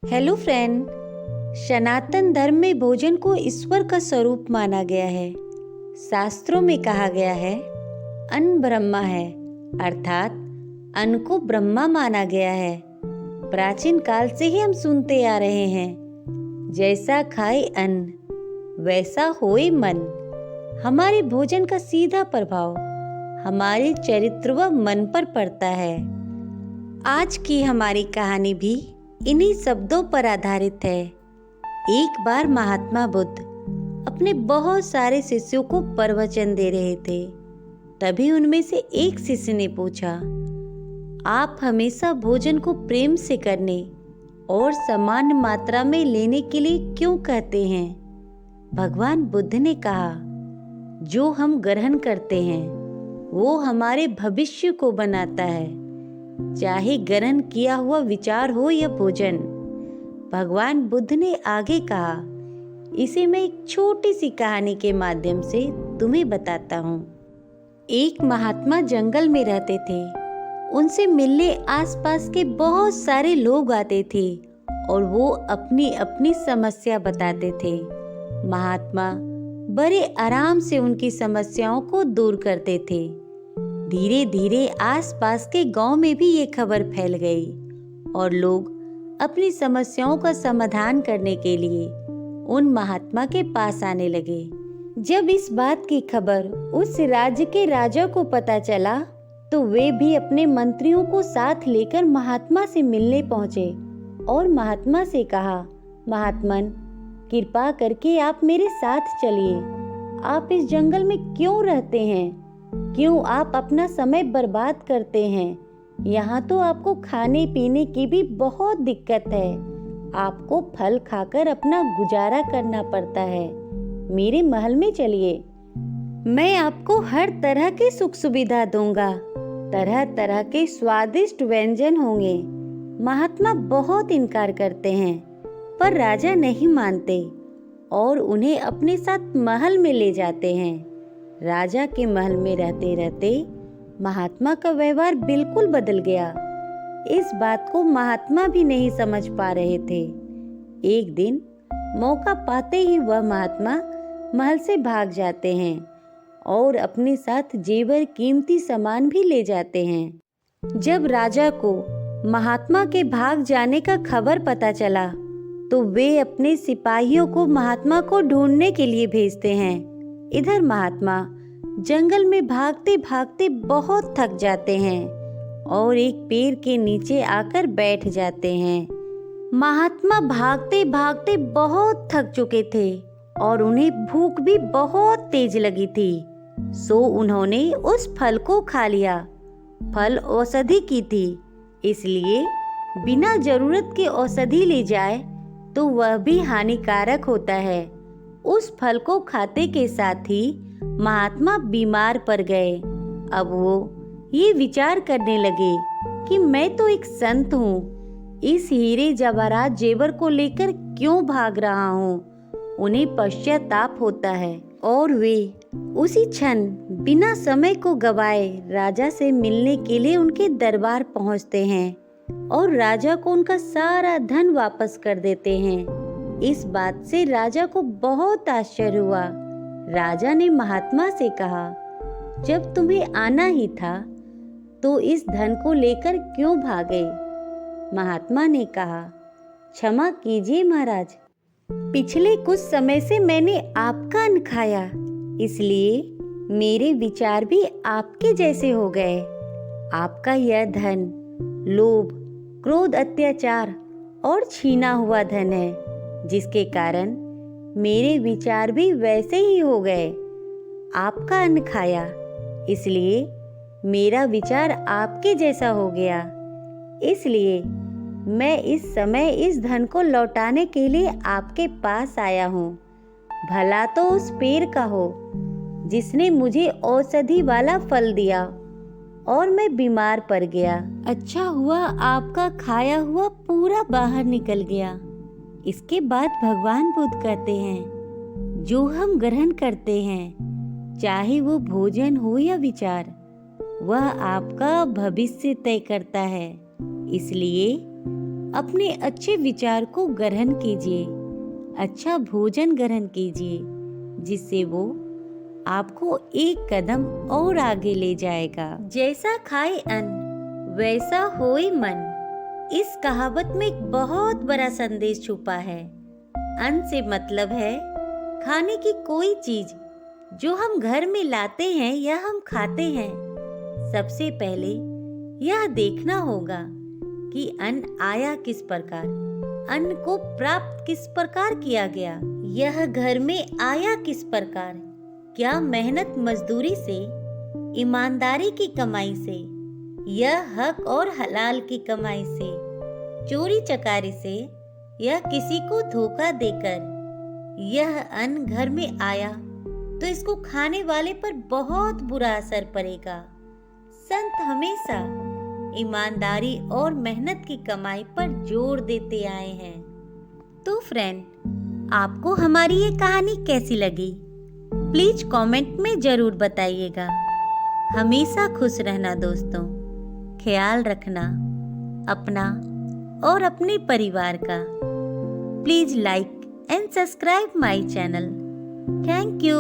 Hello friend. सनातन धर्म में भोजन को ईश्वर का स्वरूप माना गया है। शास्त्रों में कहा गया है अन्न ब्रह्मा है, अर्थात अन्न को ब्रह्मा माना गया है। प्राचीन काल से ही हम सुनते आ रहे हैं, जैसा खाए अन्न वैसा होए मन। हमारे भोजन का सीधा प्रभाव हमारे चरित्र व मन पर पड़ता है। आज की हमारी कहानी भी इन्हीं शब्दों पर आधारित है। एक बार महात्मा बुद्ध अपने बहुत सारे शिष्यों को प्रवचन दे रहे थे। तभी उनमें से एक शिष्य ने पूछा, आप हमेशा भोजन को प्रेम से करने और समान मात्रा में लेने के लिए क्यों कहते हैं? भगवान बुद्ध ने कहा, जो हम ग्रहण करते हैं वो हमारे भविष्य को बनाता है, चाहे ग्रहण किया हुआ विचार हो या भोजन। भगवान बुद्ध ने आगे कहा, इसे मैं एक छोटी सी कहानी के माध्यम से तुम्हें बताता हूँ। एक महात्मा जंगल में रहते थे। उनसे मिलने आसपास के बहुत सारे लोग आते थे और वो अपनी अपनी समस्या बताते थे। महात्मा बड़े आराम से उनकी समस्याओं को दूर करते थे। धीरे धीरे आसपास के गांव में भी ये खबर फैल गई और लोग अपनी समस्याओं का समाधान करने के लिए उन महात्मा के पास आने लगे। जब इस बात की खबर उस राज्य के राजा को पता चला तो वे भी अपने मंत्रियों को साथ लेकर महात्मा से मिलने पहुंचे और महात्मा से कहा, महात्मन, कृपा करके आप मेरे साथ चलिए। आप इस जंगल में क्यों रहते हैं? क्यों आप अपना समय बर्बाद करते हैं? यहाँ तो आपको खाने पीने की भी बहुत दिक्कत है। आपको फल खाकर अपना गुजारा करना पड़ता है। मेरे महल में चलिए, मैं आपको हर तरह की सुख सुविधा दूंगा। तरह तरह के स्वादिष्ट व्यंजन होंगे। महात्मा बहुत इनकार करते हैं, पर राजा नहीं मानते और उन्हें अपने साथ महल में ले जाते हैं। राजा के महल में रहते रहते महात्मा का व्यवहार बिल्कुल बदल गया। इस बात को महात्मा भी नहीं समझ पा रहे थे। एक दिन मौका पाते ही वह महात्मा महल से भाग जाते हैं और अपने साथ जेवर कीमती सामान भी ले जाते हैं। जब राजा को महात्मा के भाग जाने का खबर पता चला तो वे अपने सिपाहियों को महात्मा को ढूंढने के लिए भेजते हैं। इधर महात्मा जंगल में भागते भागते बहुत थक जाते हैं और एक पेड़ के नीचे आकर बैठ जाते हैं। महात्मा भागते भागते बहुत थक चुके थे और उन्हें भूख भी बहुत तेज लगी थी। सो उन्होंने उस फल को खा लिया। फल औषधि की थी, इसलिए बिना जरूरत के औषधि ले जाए तो वह भी हानिकारक होता है। उस फल को खाते के साथ ही महात्मा बीमार पड़ गए। अब वो ये विचार करने लगे कि मैं तो एक संत हूँ, इस हीरे जवाहरात जेवर को लेकर क्यों भाग रहा हूँ। उन्हें पश्चाताप होता है और वे उसी क्षण बिना समय को गवाए राजा से मिलने के लिए उनके दरबार पहुँचते हैं और राजा को उनका सारा धन वापस कर देते हैं। इस बात से राजा को बहुत आश्चर्य हुआ। राजा ने महात्मा से कहा, जब तुम्हें आना ही था तो इस धन को लेकर क्यों भागे? महात्मा ने कहा, क्षमा कीजिए महाराज, पिछले कुछ समय से मैंने आपका अन्न खाया, इसलिए मेरे विचार भी आपके जैसे हो गए। आपका यह धन लोभ, क्रोध, अत्याचार और छीना हुआ धन है, जिसके कारण मेरे विचार भी वैसे ही हो गए। आपका अन्न खाया, इसलिए मेरा विचार आपके जैसा हो गया। इसलिए मैं इस समय इस धन को लौटाने के लिए आपके पास आया हूँ। भला तो उस पेड़ का हो जिसने मुझे औषधि वाला फल दिया और मैं बीमार पड़ गया। अच्छा हुआ आपका खाया हुआ पूरा बाहर निकल गया। इसके बाद भगवान बुद्ध कहते हैं, जो हम ग्रहण करते हैं, चाहे वो भोजन हो या विचार, वह आपका भविष्य तय करता है। इसलिए अपने अच्छे विचार को ग्रहण कीजिए, अच्छा भोजन ग्रहण कीजिए, जिससे वो आपको एक कदम और आगे ले जाएगा। जैसा खाए अन्न वैसा होए मन, इस कहावत में एक बहुत बड़ा संदेश छुपा है। अन्न से मतलब है खाने की कोई चीज जो हम घर में लाते हैं या हम खाते हैं। सबसे पहले यह देखना होगा कि अन्न आया किस प्रकार, अन्न को प्राप्त किस प्रकार किया गया, यह घर में आया किस प्रकार, क्या मेहनत मजदूरी से, ईमानदारी की कमाई से, यह हक और हलाल की कमाई से, चोरी चकारी से या किसी को धोखा देकर यह अन्न घर में आया तो इसको खाने वाले पर बहुत बुरा असर पड़ेगा। संत हमेशा ईमानदारी और मेहनत की कमाई पर जोर देते आए हैं। तो फ्रेंड, आपको हमारी ये कहानी कैसी लगी? प्लीज कमेंट में जरूर बताइएगा। हमेशा खुश रहना दोस्तों, ख्याल रखना अपना और अपने परिवार का। Please like and subscribe my channel. Thank you.